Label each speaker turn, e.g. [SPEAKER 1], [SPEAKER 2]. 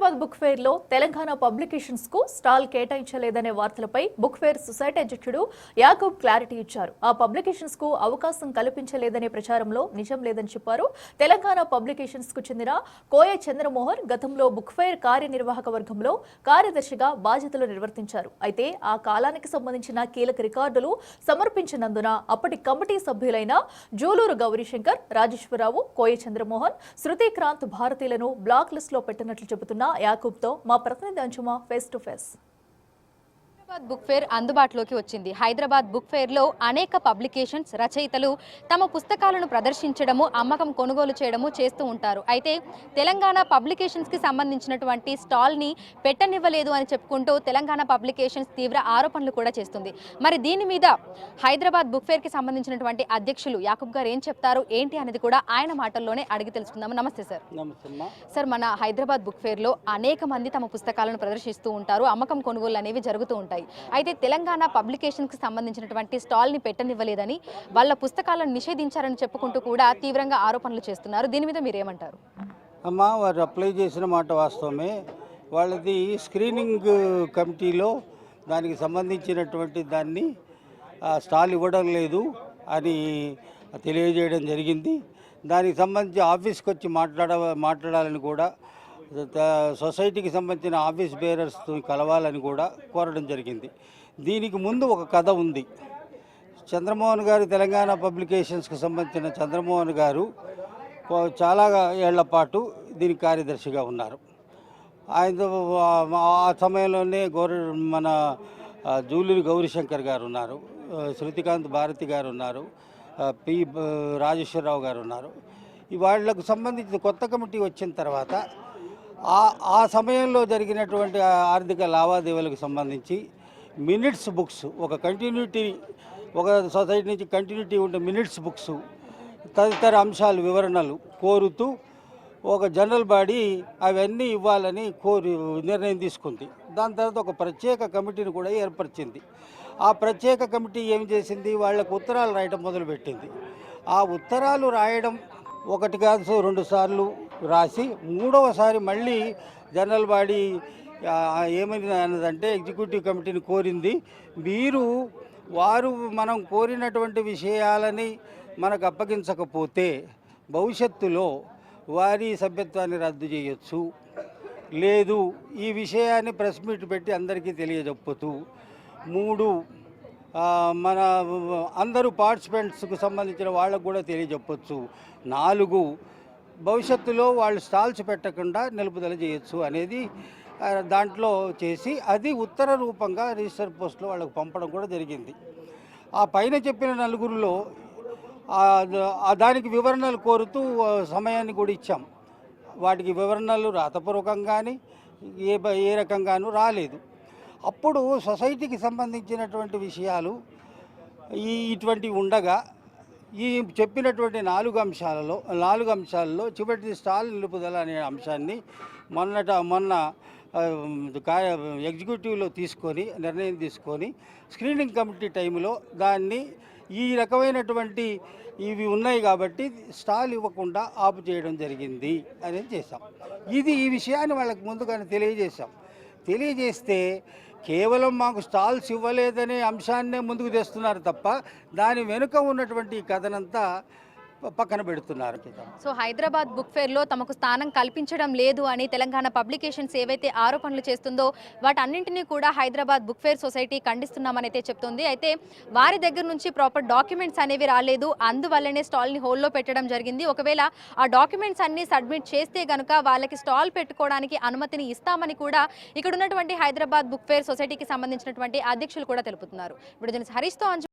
[SPEAKER 1] Hyderabad book fair లో Telangana publications కు stall కేటాయించలేదనే వార్తలపై book fair society అధ్యక్షుడు యాకూబ్ క్లారిటీ ఇచ్చారు. ఆ పబ్లికేషన్స్ కు అవకాశం కల్పించలేదనే ప్రచారంలో నిజం లేదని చెప్పారు. తెలంగాణ పబ్లికేషన్స్ కు చెందిన కోయ చంద్రమోహన్ గతంలో బుక్ ఫెయిర్ కార్యనిర్వాహక వర్గంలో కార్యదర్శిగా బాధ్యతలు నిర్వర్తించారు. అయితే ఆ కాలానికి సంబంధించిన కీలక రికార్డులు సమర్పించినందున అప్పటి కమిటీ సభ్యులైన జూలూరు గౌరీశంకర్, రాజేశ్వరరావు, కోయ చంద్రమోహన్, శృతి క్రాంత్ భారతీయులను బ్లాక్ లిస్ట్ లో పెట్టినట్లు చెబుతున్న యాకూబ్ తో మా ప్రతినిధి Anjuma face to face.
[SPEAKER 2] Hyderabad book fair అందుబాటులోకి వచ్చింది. హైదరాబాద్ బుక్ ఫెయిర్ లో అనేక పబ్లికేషన్స్ రచయితలు తమ పుస్తకాలను ప్రదర్శించడము, అమ్మకం, కొనుగోలు చేయడము చేస్తూ ఉంటారు. అయితే తెలంగాణ పబ్లికేషన్స్ కి సంబంధించినటువంటి స్టాల్ ని పెట్టనివ్వలేదు అని చెప్పుకుంటూ తెలంగాణ పబ్లికేషన్స్ తీవ్ర ఆరోపణలు కూడా చేస్తుంది. మరి దీని మీద హైదరాబాద్ బుక్ ఫెయిర్ కి సంబంధించినటువంటి అధ్యక్షులు యాకూబ్ గారు ఏం చెప్తారు ఏంటి అనేది కూడా ఆయన మాటల్లోనే అడిగి తెలుసుకుందాము. నమస్తే సార్. సార్, మన హైదరాబాద్ బుక్ ఫెయిర్ లో అనేక మంది తమ పుస్తకాలను ప్రదర్శిస్తూ ఉంటారు, అమ్మకం, కొనుగోలు అనేవి జరుగుతూ ఉంటాయి. అయితే తెలంగాణ పబ్లికేషన్స్ కి సంబంధించినటువంటి స్టాల్ ని పెట్టనివ్వలేదని, వాళ్ళ పుస్తకాలను నిషేధించారని చెప్పుకుంటూ కూడా తీవ్రంగా ఆరోపణలు చేస్తున్నారు. దీని మీద మీరేమంటారు?
[SPEAKER 3] అమ్మా, వారు అప్లై చేసిన మాట వాస్తవమే. వాళ్ళది స్క్రీనింగ్ కమిటీలో దానికి సంబంధించినటువంటి దాన్ని స్టాల్ ఇవ్వడం లేదు అని తెలియజేయడం జరిగింది. దానికి సంబంధించి ఆఫీస్కి వచ్చి మాట్లాడాలని కూడా, సొసైటీకి సంబంధించిన ఆఫీస్ బేరర్స్తో కలవాలని కూడా కోరడం జరిగింది. దీనికి ముందు ఒక కథ ఉంది. చంద్రమోహన్ గారు, తెలంగాణ పబ్లికేషన్స్కి సంబంధించిన చంద్రమోహన్ గారు చాలా ఏళ్ల పాటు దీనికి కార్యదర్శిగా ఉన్నారు. ఆయన ఆ సమయంలోనే మన జూలూరి గౌరీశంకర్ గారు ఉన్నారు, శృతికాంత్ భారతి గారు ఉన్నారు, పి రాజేశ్వరరావు గారు ఉన్నారు. వాళ్లకు సంబంధించిన కొత్త కమిటీ వచ్చిన తర్వాత ఆ సమయంలో జరిగినటువంటి ఆర్థిక లావాదేవీలకు సంబంధించి మినిట్స్ బుక్స్, ఒక సొసైటీ నుంచి కంటిన్యూటీ ఉండే మినిట్స్ బుక్స్, తదితర అంశాలు వివరణలు కోరుతూ ఒక జనరల్ బాడీ అవన్నీ ఇవ్వాలని నిర్ణయం తీసుకుంది. దాని తర్వాత ఒక ప్రత్యేక కమిటీని కూడా ఏర్పరిచింది. ఆ ప్రత్యేక కమిటీ ఏం చేసింది, వాళ్లకు ఉత్తరాలు రాయడం మొదలుపెట్టింది. ఆ ఉత్తరాలు రాయడం ఒకటి కాదు, 2 సార్లు రాసి, 3వసారి మళ్ళీ జనరల్ బాడీ ఏమని అన్నదంటే, ఎగ్జిక్యూటివ్ కమిటీని కోరింది, వారు మనం కోరినటువంటి విషయాలని మనకు అప్పగించకపోతే భవిష్యత్తులో వారి సభ్యత్వాన్ని రద్దు చేయొచ్చు, లేదు ఈ విషయాన్ని ప్రెస్ మీట్ పెట్టి అందరికీ తెలియజెప్పుతూ, 3 మన అందరూ పార్టిసిపెంట్స్కు సంబంధించిన వాళ్ళకు కూడా తెలియజెప్పచ్చు, 4 భవిష్యత్తులో వాళ్ళు స్టాల్స్ పెట్టకుండా నిలుపుదల చేయొచ్చు అనేది దాంట్లో చేసి, అది ఉత్తర రూపంగా రిజిస్టర్ పోస్ట్లో వాళ్ళకు పంపడం కూడా జరిగింది. ఆ పైన చెప్పిన 4గురిలో దానికి వివరణలు కోరుతూ సమయాన్ని కూడా ఇచ్చాం. వాటికి వివరణలు రాతపూర్వకంగా కానీ ఏ రకంగానూ రాలేదు. అప్పుడు సొసైటీకి సంబంధించినటువంటి విషయాలు ఇటువంటి ఉండగా, ఈ చెప్పినటువంటి 4 అంశాలలో చివరి స్టాల్ నిలుపుదల అనే అంశాన్ని మొన్న ఎగ్జిక్యూటివ్లో నిర్ణయం తీసుకొని స్క్రీనింగ్ కమిటీ టైంలో దాన్ని ఈ రకమైనటువంటి ఇవి ఉన్నాయి కాబట్టి స్టాల్ ఇవ్వకుండా ఆపు చేయడం జరిగింది అనేది చేశాం. ఈ విషయాన్ని వాళ్ళకి ముందుగానే తెలియజేస్తే కేవలం మాకు స్టాల్స్ ఇవ్వలేదనే అంశాన్నే ముందుకు తెస్తున్నారు తప్ప దాని వెనుక ఉన్నటువంటి కథనంతా పక్కన పెడుతున్నారు.
[SPEAKER 2] సో హైదరాబాద్ బుక్ ఫెయిర్ లో తమకు స్థానం కల్పించడం లేదు అని తెలంగాణ పబ్లికేషన్స్ ఏవైతే ఆరోపణలు చేస్తుందో వాటన్నింటినీ కూడా హైదరాబాద్ బుక్ ఫెయిర్ సొసైటీ ఖండిస్తున్నామని అయితే చెప్తుంది. అయితే వారి దగ్గర నుంచి ప్రాపర్ డాక్యుమెంట్స్ అనేవి రాలేదు, అందువల్లనే స్టాల్ ని హోల్డ్లో పెట్టడం జరిగింది. ఒకవేళ ఆ డాక్యుమెంట్స్ అన్ని సబ్మిట్ చేస్తే గనుక వాళ్ళకి స్టాల్ పెట్టుకోవడానికి అనుమతిని ఇస్తామని కూడా ఇక్కడ ఉన్నటువంటి హైదరాబాద్ బుక్ ఫెయిర్ సొసైటీకి సంబంధించినటువంటి అధ్యక్షులు కూడా తెలుపుతున్నారు. ఇప్పుడు హరీష్తో